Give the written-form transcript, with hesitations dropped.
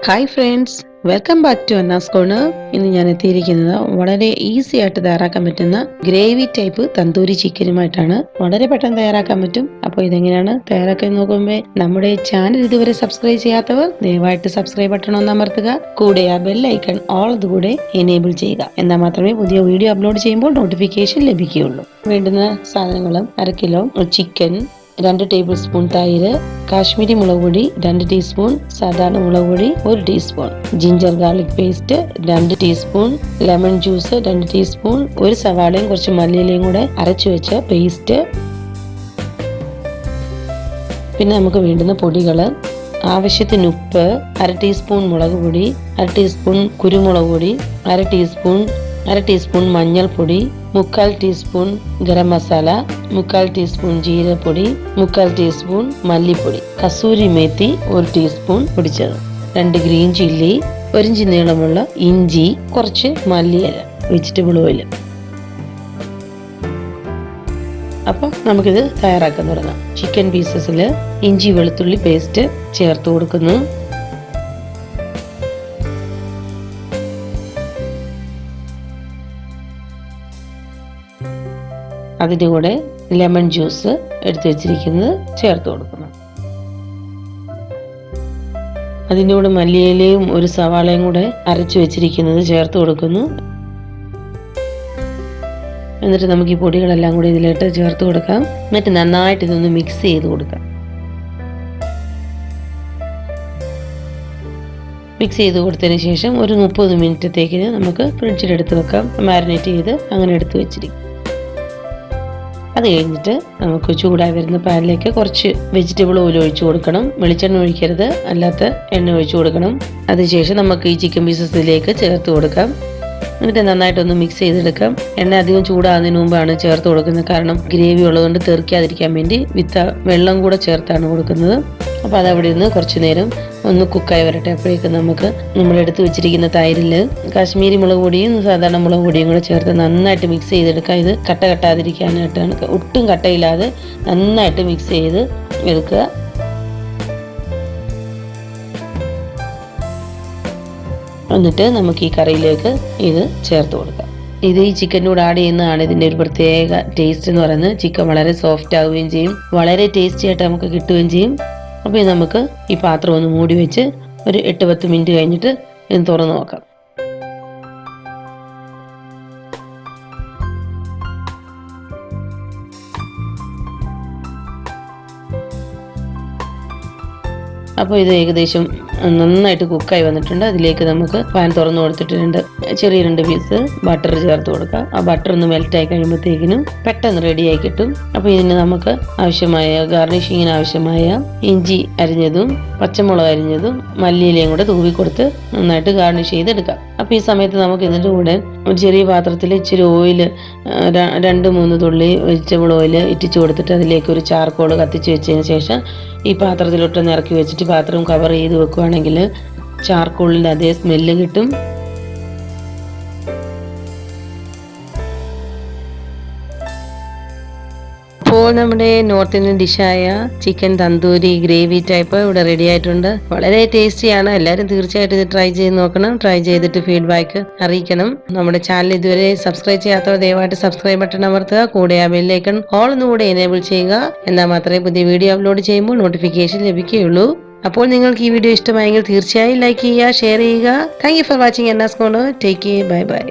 Hi friends, welcome back to Anna's corner. ഇന്ന് ഞാൻ എത്തിയിരിക്കുന്നത് വളരെ ഈസി ആയിട്ട് തയ്യാറാക്കാൻ പറ്റുന്ന ഗ്രേവി ടൈപ്പ് തന്തൂരി ചിക്കനുമായിട്ടാണ്. വളരെ പെട്ടെന്ന് തയ്യാറാക്കാൻ പറ്റും. അപ്പോൾ ഇതെങ്ങനെയാണ് തയ്യാറാക്കാൻ നോക്കുമ്പോൾ നമ്മുടെ ചാനൽ ഇതുവരെ സബ്സ്ക്രൈബ് ചെയ്യാത്തവർ ദയവായിട്ട് സബ്സ്ക്രൈബ് ബട്ടൺ ഒന്ന് അമർത്തുക. കൂടെ ആ ബെൽ ഐക്കൺ ഓൾ അതുകൂടെ എനേബിൾ ചെയ്യുക. എന്നാൽ മാത്രമേ പുതിയ വീഡിയോ അപ്ലോഡ് ചെയ്യുമ്പോൾ നോട്ടിഫിക്കേഷൻ ലഭിക്കുകയുള്ളൂ. വേണ്ടുന്ന സാധനങ്ങളും 1/2 കിലോ ചിക്കൻ, 2 ടേബിൾ സ്പൂൺ തൈര്, കാശ്മീരി മുളക് പൊടി 2 ടീസ്പൂൺ, സാധാരണ മുളക് പൊടി 1 teaspoon, ginger garlic paste 2 teaspoon, lemon juice 2 teaspoon, ഒരു സവാളയും കുറച്ച് മല്ലിയിലയും കൂടെ അരച്ചു വെച്ച പേസ്റ്റ്. പിന്നെ നമുക്ക് വേണ്ടുന്ന പൊടികൾ: ആവശ്യത്തിന് ഉപ്പ്, 1/2 ടീസ്പൂൺ മുളക് പൊടി, 1/2 ടീസ്പൂൺ കുരുമുളക് പൊടി, 1/2 ടീസ്പൂൺ മഞ്ഞൾപ്പൊടി, 1/4 ടീസ്പൂൺ ഗരം മസാല, 1/4 ടീസ്പൂൺ ജീരകപ്പൊടി, 1/4 ടീസ്പൂൺ മല്ലിപ്പൊടി, കസൂരി മേത്തി 1 ടീസ്പൂൺ പൊടിച്ചത്, 2 ഗ്രീൻ ചില്ലി, 1 ഇഞ്ച് നീളമുള്ള ഇഞ്ചി, കുറച്ച് മല്ലിയില, വെജിറ്റബിൾ ഓയിൽ. അപ്പം നമുക്കിത് തയ്യാറാക്കാൻ തുടങ്ങാം. ചിക്കൻ പീസസിൽ ഇഞ്ചി വെളുത്തുള്ളി പേസ്റ്റ് ചേർത്ത് കൊടുക്കുന്നു. അതിൻ്റെ കൂടെ ലെമൺ ജ്യൂസ് എടുത്തു വെച്ചിരിക്കുന്നത് ചേർത്ത് കൊടുക്കണം. അതിൻ്റെ കൂടെ മല്ലിയിലയും ഒരു സവാളയും കൂടെ അരച്ചു വെച്ചിരിക്കുന്നത് ചേർത്ത് കൊടുക്കുന്നു. എന്നിട്ട് നമുക്ക് ഈ പൊടികളെല്ലാം കൂടി ഇതിലിട്ട് ചേർത്ത് കൊടുക്കാം. എന്നിട്ട് നന്നായിട്ട് ഇതൊന്ന് മിക്സ് ചെയ്ത് കൊടുക്കാം. മിക്സ് ചെയ്ത് കൊടുത്തതിന് ശേഷം ഒരു 30 മിനിറ്റത്തേക്ക് നമുക്ക് ഫ്രിഡ്ജിലെടുത്ത് വെക്കാം. മാരിനേറ്റ് ചെയ്ത് അങ്ങനെ എടുത്ത് വെച്ചിരിക്കും. അത് കഴിഞ്ഞിട്ട് നമുക്ക് ചൂടായി വരുന്ന പാനിലേക്ക് കുറച്ച് വെജിറ്റബിൾ ഓയിൽ ഒഴിച്ചു കൊടുക്കണം. വെളിച്ചെണ്ണ ഒഴിക്കരുത്, അല്ലാത്ത എണ്ണ ഒഴിച്ചു കൊടുക്കണം. അതിനുശേഷം നമുക്ക് ഈ ചിക്കൻ പീസസിലേക്ക് ചേർത്ത് കൊടുക്കാം. എന്നിട്ട് നന്നായിട്ടൊന്ന് മിക്സ് ചെയ്തെടുക്കാം. എണ്ണ അധികം ചൂടാകുന്നതിന് മുമ്പാണ് ചേർത്ത് കൊടുക്കുന്നത്. കാരണം ഗ്രേവി ഉള്ളതുകൊണ്ട് തെറിക്കാതിരിക്കാൻ വേണ്ടി വെള്ളം കൂടെ ചേർത്താണ് കൊടുക്കുന്നത്. അപ്പോൾ അതവിടെ ഇരുന്ന് കുറച്ച് നേരം ഒന്ന് കുക്കായി വരട്ടെ. അപ്പോഴേക്കും നമുക്ക് നമ്മളെടുത്ത് വെച്ചിരിക്കുന്ന തൈരിൽ കാശ്മീരി മുളക് പൊടിയും സാധാരണ മുളക് പൊടിയും കൂടെ ചേർത്ത് നന്നായിട്ട് മിക്സ് ചെയ്തെടുക്കുക. ഇത് കട്ട കട്ടാതിരിക്കാനായിട്ടാണ്, ഒട്ടും കട്ടയില്ലാതെ നന്നായിട്ട് മിക്സ് ചെയ്ത് എടുക്കുക. എന്നിട്ട് നമുക്ക് ഈ കറിയിലേക്ക് ഇത് ചേർത്ത് കൊടുക്കാം. ഇത് ഈ ചിക്കൻ്റെ കൂടെ ആഡ് ചെയ്യുന്നതാണ് ഇതിൻ്റെ ഒരു പ്രത്യേക ടേസ്റ്റ് എന്ന് പറയുന്നത്. ചിക്കൻ വളരെ സോഫ്റ്റ് ആവുകയും ചെയ്യും, വളരെ ടേസ്റ്റി ആയിട്ട് നമുക്ക് കിട്ടുകയും ചെയ്യും. അപ്പോൾ ഇത് നമുക്ക് ഈ പാത്രം ഒന്ന് മൂടി വെച്ച് ഒരു 8-10 മിനിറ്റ് കഴിഞ്ഞിട്ട് ഇത് തുറന്ന് നോക്കാം. അപ്പോൾ ഇത് ഏകദേശം നന്നായിട്ട് കുക്കായി വന്നിട്ടുണ്ട്. അതിലേക്ക് നമുക്ക് പാൻ തുറന്നു കൊടുത്തിട്ട് ചെറിയ 2 പീസ് ബട്ടർ ചേർത്ത് കൊടുക്കാം. ആ ബട്ടർ ഒന്ന് മെൽറ്റായി കഴിയുമ്പോഴത്തേക്കിനും പെട്ടെന്ന് റെഡിയായി കിട്ടും. അപ്പോൾ ഇതിന് നമുക്ക് ആവശ്യമായ ഗാർണിഷിങ്ങിന് ആവശ്യമായ ഇഞ്ചി അരിഞ്ഞതും പച്ചമുളക് അരിഞ്ഞതും മല്ലിയിലയും കൂടെ തൂവി കൊടുത്ത് നന്നായിട്ട് ഗാർണിഷ് ചെയ്തെടുക്കാം. അപ്പോൾ ഈ സമയത്ത് നമുക്ക് ഇതിൻ്റെ കൂടെ ഒരു ചെറിയ പാത്രത്തിൽ ഇച്ചിരി ഓയിൽ, 2-3 തുള്ളി വെജിറ്റബിൾ ഓയിൽ ഇറ്റിച്ചു കൊടുത്തിട്ട് അതിലേക്ക് ഒരു ചാർക്കോൾ കത്തിച്ച് വെച്ചതിന് ശേഷം ഈ പാത്രത്തിലോട്ടൊന്ന് ഇറക്കി വെച്ചിട്ട് പാത്രം കവർ ചെയ്ത് വെക്കുകയാണെങ്കിൽ ചാർക്കോളിൻ്റെ അതേ സ്മെല്ല് കിട്ടും. ഇപ്പോൾ നമ്മുടെ നോർത്ത് ഇന്ത്യൻ ഡിഷായ ചിക്കൻ തന്തൂരി ഗ്രേവി ടൈപ്പ് ഇവിടെ റെഡി ആയിട്ടുണ്ട്. വളരെ ടേസ്റ്റിയാണ്. എല്ലാവരും തീർച്ചയായിട്ടും ഇത് ട്രൈ ചെയ്ത് നോക്കണം. ട്രൈ ചെയ്തിട്ട് ഫീഡ്ബാക്ക് അറിയിക്കണം. നമ്മുടെ ചാനൽ ഇതുവരെ സബ്സ്ക്രൈബ് ചെയ്യാത്തവർ ദയവായിട്ട് സബ്സ്ക്രൈബ് ബട്ടൺ അമർത്തുക. കൂടെ ആ ബെൽ ഐക്കൺ ഓൾ എന്നുകൂടെ എനേബിൾ ചെയ്യുക. എന്നാൽ മാത്രമേ പുതിയ വീഡിയോ അപ്ലോഡ് ചെയ്യുമ്പോൾ നോട്ടിഫിക്കേഷൻ ലഭിക്കുകയുള്ളൂ. അപ്പോൾ നിങ്ങൾക്ക് ഈ വീഡിയോ ഇഷ്ടമായെങ്കിൽ തീർച്ചയായും ലൈക്ക് ചെയ്യുക, ഷെയർ ചെയ്യുക. Thank you for watching Anna's corner. Take care. Bye by.